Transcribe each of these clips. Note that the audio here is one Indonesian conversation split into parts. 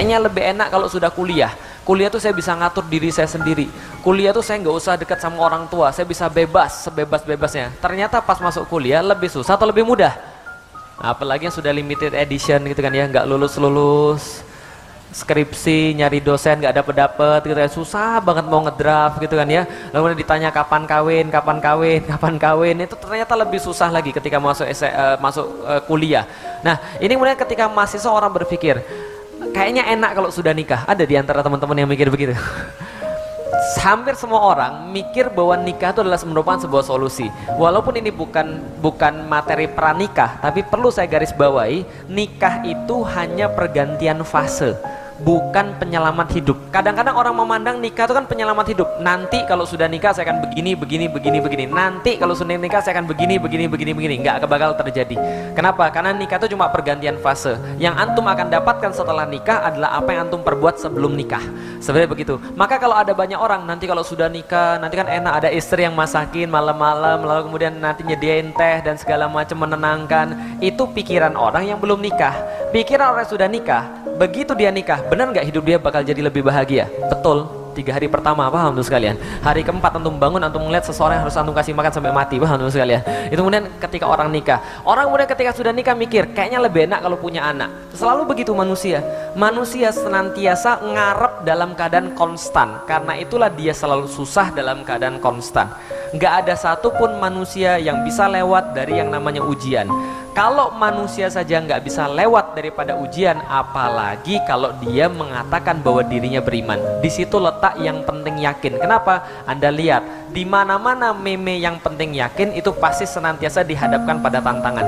kayaknya lebih enak kalau sudah kuliah. Kuliah tuh saya bisa ngatur diri saya sendiri. Kuliah tuh saya nggak usah dekat sama orang tua, saya bisa bebas, sebebas-bebasnya. Ternyata pas masuk kuliah lebih susah atau lebih mudah? Nah, apalagi yang sudah limited edition gitu kan ya, nggak lulus-lulus, skripsi, nyari dosen nggak dapet-dapet gitu ya, susah banget mau ngedraft gitu kan ya. Lalu ditanya kapan kawin, kapan kawin, kapan kawin, itu ternyata lebih susah lagi ketika masuk kuliah. Nah, ini kemudian ketika mahasiswa orang berpikir, kayaknya enak kalau sudah nikah. Ada di antara teman-teman yang mikir begitu? Hampir semua orang mikir bahwa nikah itu adalah merupakan sebuah solusi. Walaupun ini bukan materi pranikah, tapi perlu saya garis bawahi, nikah itu hanya pergantian fase, bukan penyelamat hidup. Kadang-kadang orang memandang nikah itu kan penyelamat hidup. Nanti kalau sudah nikah saya akan begini. Nanti kalau sudah nikah saya akan begini. Nggak bakal terjadi. Kenapa? Karena nikah itu cuma pergantian fase. Yang antum akan dapatkan setelah nikah adalah apa yang antum perbuat sebelum nikah. Sebenarnya begitu. Maka kalau ada banyak orang, nanti kalau sudah nikah, nanti kan enak ada istri yang masakin malam-malam, lalu kemudian nanti nyediain teh dan segala macam menenangkan. Itu pikiran orang yang belum nikah. Pikiran orang yang sudah nikah, begitu dia nikah, benar nggak hidup dia bakal jadi lebih bahagia? Betul. 3 hari pertama, paham tuh sekalian. Hari keempat antum bangun, antum melihat seseorang yang harus antum kasih makan sampai mati, paham tuh sekalian. Itu kemudian ketika orang nikah. Orang kemudian ketika sudah nikah mikir, kayaknya lebih enak kalau punya anak. Selalu begitu manusia. Manusia senantiasa ngarep dalam keadaan konstan. Karena itulah dia selalu susah dalam keadaan konstan. Nggak ada satupun manusia yang bisa lewat dari yang namanya ujian. Kalau manusia saja nggak bisa lewat daripada ujian, apalagi kalau dia mengatakan bahwa dirinya beriman. Di situ letak yang penting yakin. Kenapa? Anda lihat, di mana-mana meme yang penting yakin itu pasti senantiasa dihadapkan pada tantangan.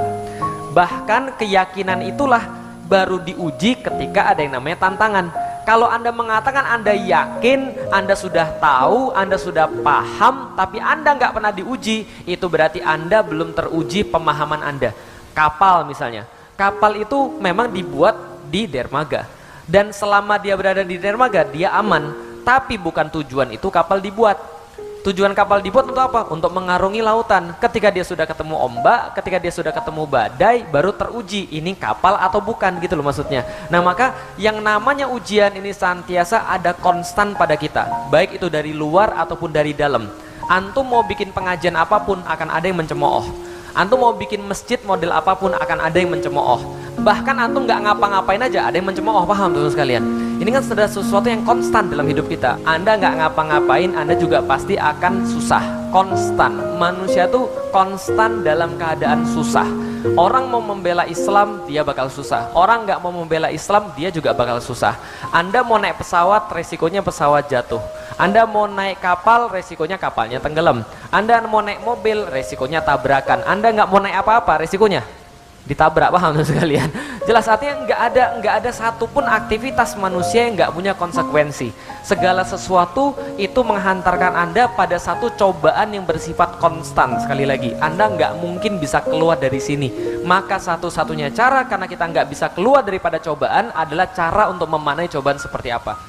Bahkan keyakinan itulah baru diuji ketika ada yang namanya tantangan. Kalau Anda mengatakan Anda yakin, Anda sudah tahu, Anda sudah paham, tapi Anda nggak pernah diuji, itu berarti Anda belum teruji pemahaman Anda. Kapal misalnya, kapal itu memang dibuat di dermaga, dan selama dia berada di dermaga dia aman, tapi bukan tujuan itu kapal dibuat. Tujuan kapal dibuat untuk apa? Untuk mengarungi lautan. Ketika dia sudah ketemu ombak, ketika dia sudah ketemu badai, baru teruji ini kapal atau bukan, gitu loh maksudnya. Nah, maka yang namanya ujian ini senantiasa ada konstan pada kita, baik itu dari luar ataupun dari dalam. Antum mau bikin pengajian apapun akan ada yang mencemooh. Antum mau bikin masjid model apapun akan ada yang mencemooh. Bahkan antum nggak ngapa-ngapain aja ada yang mencemooh, paham teman sekalian? Ini kan sudah sesuatu yang konstan dalam hidup kita. Anda nggak ngapa-ngapain, Anda juga pasti akan susah. Konstan. Manusia tuh konstan dalam keadaan susah. Orang mau membela Islam, dia bakal susah. Orang nggak mau membela Islam, dia juga bakal susah. Anda mau naik pesawat, resikonya pesawat jatuh. Anda mau naik kapal, resikonya kapalnya tenggelam. Anda mau naik mobil, resikonya tabrakan. Anda nggak mau naik apa-apa, resikonya ditabrak, paham sekalian? Jelas artinya nggak ada satupun aktivitas manusia yang nggak punya konsekuensi. Segala sesuatu itu menghantarkan Anda pada satu cobaan yang bersifat konstan. Sekali lagi, Anda nggak mungkin bisa keluar dari sini. Maka satu-satunya cara karena kita nggak bisa keluar daripada cobaan adalah cara untuk memanai cobaan seperti apa.